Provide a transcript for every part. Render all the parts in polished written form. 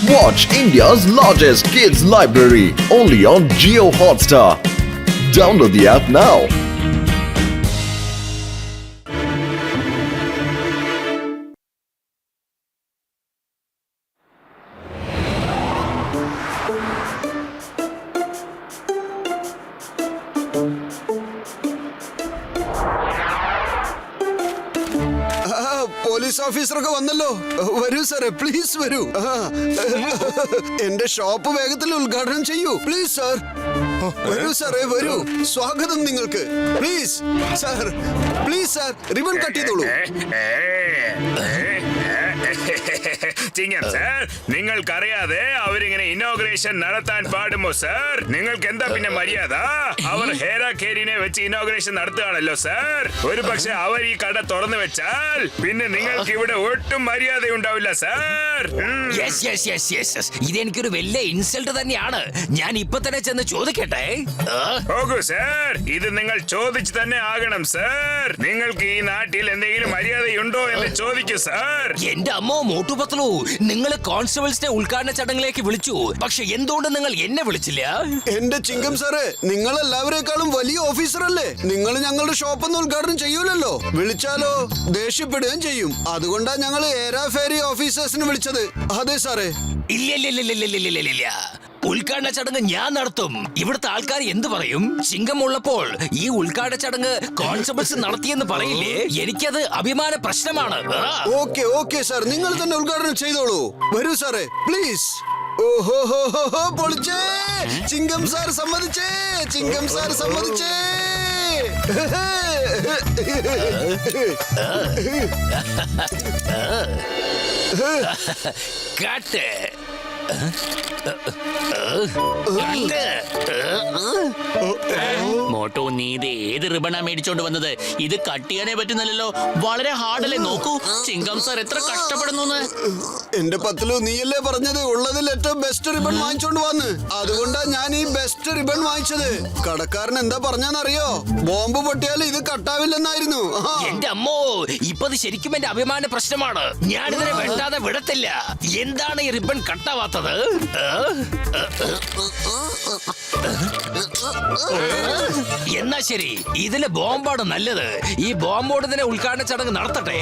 Watch India's largest kids library only on Jio Hotstar. Download the app now. Police ഓഫീസറൊക്കെ വന്നല്ലോ. വരൂ സാറേ, please വരൂ. എന്റെ ഷോപ്പ് വേഗത്തിൽ ഉദ്ഘാടനം ചെയ്യൂ പ്ലീസ് സാർ. വരൂ സാറേ, വരൂ. സ്വാഗതം നിങ്ങൾക്ക്. Please sir, please sir, ribbon cut ചെയ്തോളൂ. ചിങ്ങം സാർ, നിങ്ങൾക്കറിയാതെ അവരിങ്ങനെ ഇനോഗ്രേഷൻ നടത്താൻ പാടുമോ സാർ? നിങ്ങൾക്ക് എന്താ പിന്നെ മര്യാദ? അവർ ഹേരാ കേരിനെ വെച്ച് ഇനോഗ്രേഷൻ നടത്തുകയാണല്ലോ സാർ. ഒരു പക്ഷെ അവർ ഈ കട തുറന്നു വെച്ചാൽ പിന്നെ നിങ്ങൾക്ക് ഇവിടെ ഒട്ടും മര്യാദ ഉണ്ടാവില്ല സാർ. ഇതെനിക്കൊരു വലിയ ഇൻസൾട്ട് തന്നെയാണ്. ഞാൻ ഇപ്പൊ തന്നെ ചെന്ന് ചോദിക്കട്ടെ? പോകൂ സാർ, ഇത് നിങ്ങൾ ചോദിച്ചു തന്നെ ആകണം സാർ. നിങ്ങൾക്ക് ഈ നാട്ടിൽ എന്തെങ്കിലും മര്യാദയുണ്ടോ എന്ന് ചോദിക്കൂ സാർ. എന്റെ അമ്മോ മോട്ടുപത്ലു, നിങ്ങള് കോൺസ്റ്റബിൾസിനെ ഉദ്ഘാടന ചടങ്ങിലേക്ക് വിളിച്ചു, പക്ഷെ എന്തുകൊണ്ട് നിങ്ങൾ എന്നെ വിളിച്ചില്ല? എന്റെ ചിങ്കം സാറേ, നിങ്ങൾ എല്ലാവരെക്കാളും വലിയ ഓഫീസറല്ലേ. നിങ്ങൾ ഞങ്ങളുടെ ഷോപ്പൊന്നും ഉദ്ഘാടനം ചെയ്യൂലല്ലോ. വിളിച്ചാലോ ദേഷ്യപ്പെടുകയും ചെയ്യും. അതുകൊണ്ടാ ഞങ്ങൾ ഏരാ ഫേരി ഓഫീസേഴ്സിന് വിളിച്ചത്. അതെ സാറേ. ഇല്ല, ഉദ്ഘാടന ചടങ്ങ് ഞാൻ നടത്തും. ഇവിടുത്തെ ആൾക്കാർ എന്ത് പറയും? ചിങ്കം ഉള്ളപ്പോൾ ഈ ഉദ്ഘാടന ചടങ്ങ് കോൺസ്റ്റബിൾസ് നടത്തിയെന്ന് പറയില്ലേ? എനിക്കത് അഭിമാന പ്രശ്നമാണ്. ഓക്കെ ഓക്കെ സാർ, നിങ്ങൾ തന്നെ ഉദ്ഘാടനം ചെയ്തോളൂ. വരൂ സാറേ, പ്ലീസ്. ഓഹോ പൊളിച്ചേ. ചിങ്കം സാർ സമ്മതിച്ചേ, ചിങ്കം സാർ സമ്മതിച്ചേ. കാട്ട് മോട്ടോ, നീ ഇത് ഏത് റിബണാ മേടിച്ചോണ്ട് വന്നത്? ഇത് കട്ട് ചെയ്യാനേ പറ്റുന്നില്ലല്ലോ. വളരെ ഹാർഡല്ലേ. നോക്കൂ ചിങ്കം സാർ എത്ര കഷ്ടപ്പെടുന്നു. എന്റെ പത്തിലു, നീയല്ലേ പറഞ്ഞത് ഉള്ളതിൽ ഏറ്റവും ബെസ്റ്റ് റിബൺ വാങ്ങിച്ചോണ്ട് വന്ന്. അതുകൊണ്ടാ ഞാൻ ഈ ബെസ്റ്റ് റിബൺ വാങ്ങിച്ചത്. കടക്കാരൻ എന്താ പറഞ്ഞാന്നറിയോ? ബോംബ് പൊട്ടിയാൽ ഇത് കട്ടാവില്ലെന്നായിരുന്നു. എന്റെ അമ്മോ, ഇപ്പൊ ശരിക്കും എന്റെ അഭിമാന പ്രശ്നമാണ്. ഞാനിതിനെ വെട്ടാതെ വിടത്തില്ല. എന്താണ് ഈ റിബൺ കട്ടാവാത്തത്? എന്നാ ശരി, ഇതിലെ ബോംബാണ് നല്ലത്. ഈ ബോംബോട് തന്നെ ഉദ്ഘാടന ചടങ്ങ് നടത്തട്ടെ.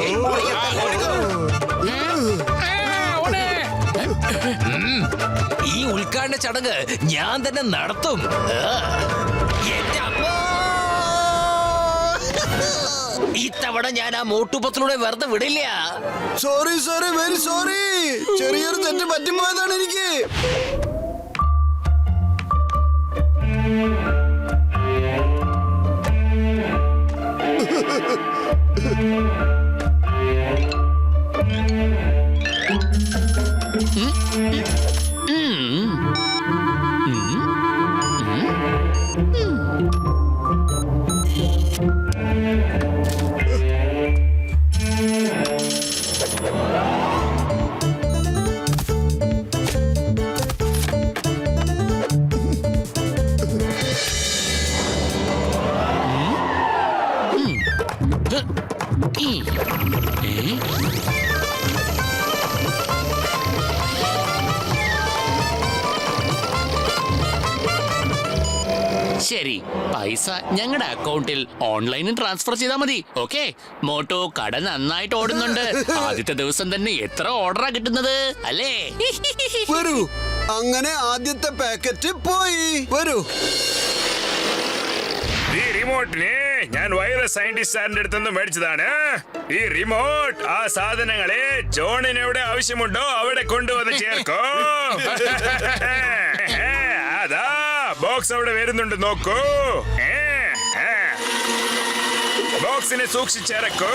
ഈ ഉദ്ഘാടന ചടങ്ങ് ഞാൻ തന്നെ നടത്തും. ഇത്തവണ ഞാൻ ആ മോട്ടുപത്തിലൂടെ വെറുതെ വിടില്ല. Sorry sorry, very sorry. ചെറിയൊരു തെറ്റ് പറ്റിപ്പോയതാണ് എനിക്ക്. ശരി, പൈസ ഞങ്ങളുടെ അക്കൗണ്ടിൽ ഓൺലൈനിൽ ട്രാൻസ്ഫർ ചെയ്താൽ മതി. ഓക്കെ മോട്ടോ, കട നന്നായിട്ട് ഓടുന്നുണ്ട്. ആദ്യത്തെ ദിവസം തന്നെ എത്ര ഓർഡറാ കിട്ടുന്നത് അല്ലേ? വരൂ, അങ്ങനെ ആദ്യത്തെ പാക്കറ്റ് പോയി. വരൂ. ഈ റിമോട്ടിനെ ഞാൻ വൈറസ് സയന്റിസ്റ്റ് സാറിന്റെ അടുത്തുനിന്ന് മേടിച്ചതാണ്. ഈ റിമോട്ട് ആ സാധനങ്ങളെ ജോണിന് എവിടെ ആവശ്യമുണ്ടോ അവിടെ കൊണ്ടുവന്ന് ചേർക്കോ. അതാ ബോക്സ് അവിടെ വരുന്നുണ്ട്, നോക്കൂ. ബോക്സിനെ സൂക്ഷിച്ചിറക്കൂ.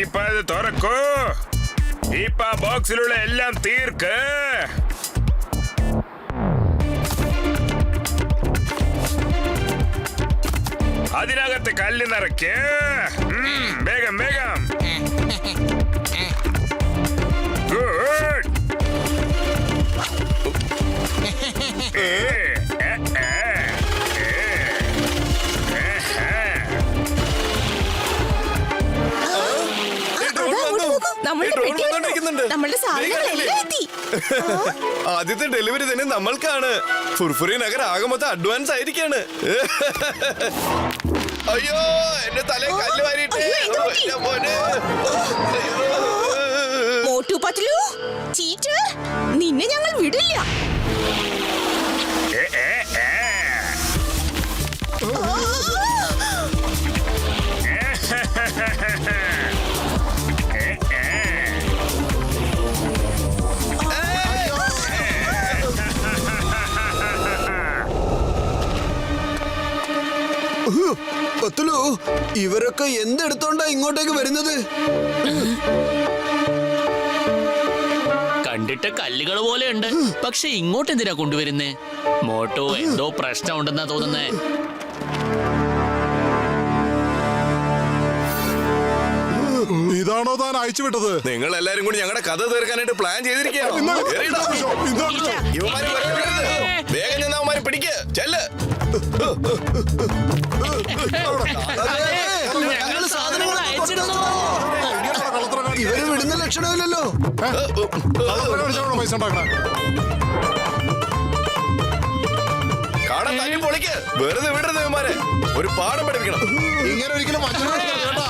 ഇപ്പൊ അത് തുറക്കൂ. ഇപ്പൊ ബോക്സിലുള്ള എല്ലാം തീർക്ക്. അതിനകത്ത് കല്ല് നിറയ്ക്ക്. വേഗം വേഗം. ഗുഡ്. നമ്മളുടെ സാധനങ്ങളെല്ലാം എത്തി. ആദ്യത്തെ ഡെലിവറി തന്നെ നമ്മൾക്കാണ്. ഫുർഫുറി നഗർ ആകെ മൊത്തം അഡ്വാൻസ് ആയിരിക്കാണ്. അയ്യോ എന്റെ തലയിൽ കല്ല് വാരിയിട്ടേ. എന്റെ മോനെ. മോട്ടു പത്ലു ചീറ്റർ, നിന്നെ ഞങ്ങൾ വിടില്ല. പത്തുലു, ഇവരൊക്കെ എന്തെടുത്തോണ്ടാ ഇങ്ങോട്ടേക്ക് വരുന്നത്? കണ്ടിട്ട് കല്ലുകൾ പോലെ ഉണ്ട്. പക്ഷെ ഇങ്ങോട്ട് എന്തിനാ കൊണ്ടുവരുന്നേ? മോട്ടോ എന്തോ പ്രശ്നം ഉണ്ടെന്നാ തോന്നുന്നേ. ഇതാണോ താൻ അയച്ചു വിട്ടത്? നിങ്ങൾ എല്ലാരും കൂടി ഞങ്ങളുടെ കഥ തീർക്കാനായിട്ട് പ്ലാൻ ചെയ്തിരിക്കുകയാണോ? ഇവന്മാരെ വെറുതെ വിടരുത്. വേഗം ചെന്ന് അവന്മാരെ പിടിക്ക്. ചെല്ല്. ഞങ്ങള് സാധനങ്ങൾ ഇവര് വിടുന്ന ലക്ഷണമില്ലല്ലോ. പൈസ ഉണ്ടാക്കണേ. കട തല്ലി പൊളിക്ക്. വെറുതെ വിടരുത് ഇവന്മാരെ. ഒരു പാഠം പഠിപ്പിക്കണം. ഇങ്ങനെ ഒരിക്കലും മറ്റൊരു കേട്ടാ.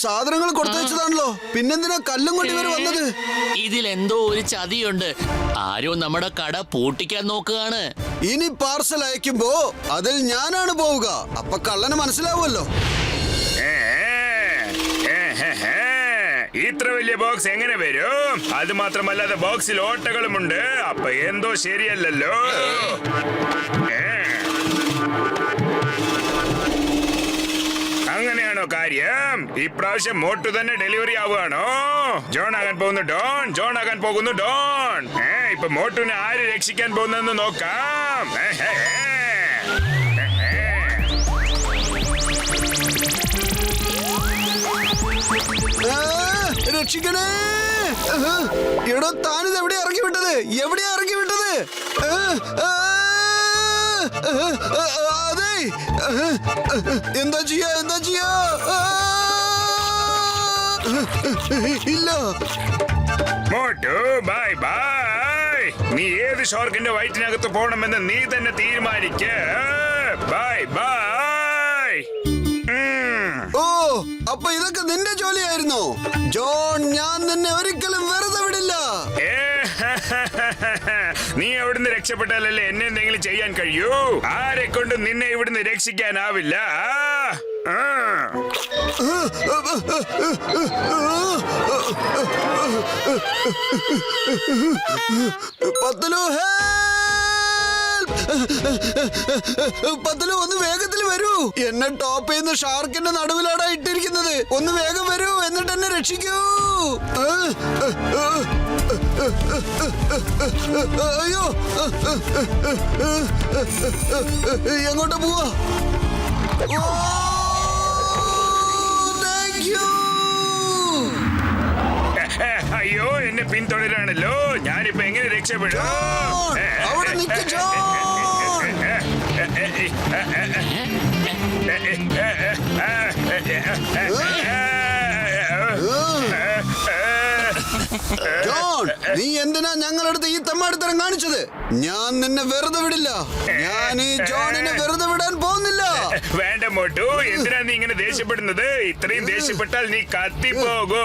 സാധനങ്ങൾ കൊടുത്തയച്ചതാണല്ലോ, പിന്നെന്തിനാ കല്ലും കൊണ്ട് ഇവര് വന്നത്? ഇതിലെന്തോ ഒരു ചതിയുണ്ട്. ആരോ നമ്മുടെ കട പൂട്ടിക്കാൻ നോക്കുകയാണ്. ഇനി പാർസൽ അയക്കുമ്പോ അതിൽ ഞാനാണ് പോവുക. അപ്പൊ കള്ളന് മനസ്സിലാവുമല്ലോ. ഇത്ര വലിയ ബോക്സ് എങ്ങനെ വരും? അത് മാത്രമല്ലാതെ ബോക്സിൽ ഓട്ടകളുമുണ്ട്. അപ്പൊ എന്തോ ശരിയല്ലല്ലോ. അങ്ങനെയാണോ കാര്യം? ഇപ്രാവശ്യം മോട്ടു തന്നെ ഡെലിവറി ആവുകയാണോ? ജോൺ ആകാൻ പോകുന്നു ഡോൺ. ജോൺ ആകാൻ പോകുന്നു ഡോൺ. ഇപ്പൊ മോട്ടുവിനെ ആര് രക്ഷിക്കാൻ പോകുന്നെന്ന് നോക്കാം. രക്ഷിക്കണേ. എടോ, താനിത് എവിടെയാ ഇറക്കി വിട്ടത്? എവിടെയാ ഇറക്കി വിട്ടത്? അതെ, എന്താ ചെയ്യാ? എന്താ ചെയ്യാ? ഇല്ല. Motu bye bye. നീ ഏത് ഷോർക്കിന്റെ വയറ്റിനകത്ത് പോകണമെന്ന് നീ തന്നെ തീരുമാനിക്ക. Bye bye. ഓ, അപ്പൊ ഇതൊക്കെ നിന്റെ ജോലിയായിരുന്നോ? ജോൺ, ഞാൻ നിന്നെ ഒരിക്കലും വെറുതെ വിടില്ല. നീ അവിടുന്ന് രക്ഷപ്പെട്ടാലല്ലേ എന്നെ എന്തെങ്കിലും ചെയ്യാൻ കഴിയൂ. ആരെ കൊണ്ട് നിന്നെ ഇവിടുന്ന് രക്ഷിക്കാനാവില്ല. പത്തലു, പത്തലു, ഒന്ന് വേഗത്തിൽ വരൂ. എന്നെ ടോപ്പ് ചെയ്യുന്ന ഷാർക്കിന്റെ നടുവിലാടാ ഇട്ടിരിക്കുന്നത്. ഒന്ന് വേഗം വരൂ, എന്നിട്ട് എന്നെ രക്ഷിക്കൂ. അയ്യോ, എങ്ങോട്ടാ പോവാ? അയ്യോ, എന്നെ പിന്തുടരാണല്ലോ. ഞാനിപ്പോ എങ്ങനെ രക്ഷപ്പെടും? അവിടെ നിൽക്ക് ജോൺ. ജോൺ, നീ എന്തിനാ ഞങ്ങളടുത്ത് ഈ തെമ്മാടിത്തരം കാണിച്ചത്? ഞാൻ നിന്നെ വെറുതെ വിടില്ല. ഞാൻ ഈ ജോണിനെ വെറുതെ വിടാൻ പോകുന്നില്ല. വേണ്ട മോട്ടു, എന്തിനാ നീ ഇങ്ങനെ ദേഷ്യപ്പെടുന്നത്? ഇത്രയും ദേഷ്യപ്പെട്ടാൽ നീ കത്തിപ്പോകൂ.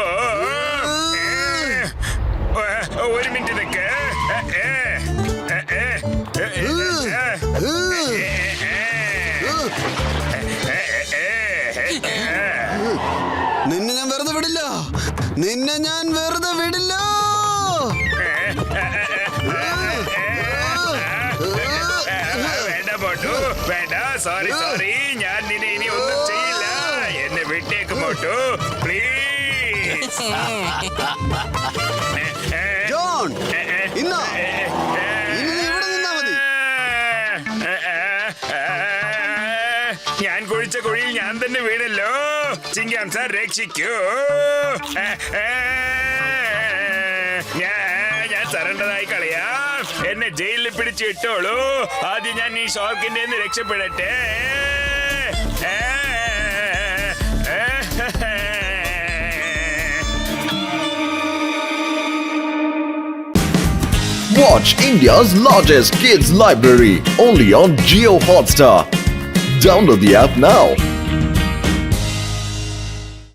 ഒരു മിനിറ്റ് നിൽക്ക്. നിന്നെ ഞാൻ വെറുതെ വിടില്ല. നിന്നെ ഞാൻ വെറുതെ വിടില്ല. വേണ്ട മോട്ടു, വേണ്ട. സോറി സോറി, ഞാൻ നിന്നെ ഇനി ഒന്നും ചെയ്യില്ല. എന്നെ വിട്ടേക്ക് മോട്ടു, പ്ലീസ്. ജോൺ, ഇന്നാ ഇനി നീ ഇവിടെ നിന്നാ മതി. ഞാൻ കുഴിച്ച കുഴിയിൽ ഞാൻ തന്നെ വീണല്ലോ. ചിങ്കാം സാർ രക്ഷിക്കൂ. ഞാൻ സറണ്ടറായി കളയാം. എന്നെ ജയിലിൽ പിടിച്ചു ഇട്ടോളൂ. ആദ്യം ഞാൻ ഈ ഷോക്കിന്റെ രക്ഷപ്പെടട്ടെ. Watch India's largest kids library only on Geo Hotstar. Download the app now.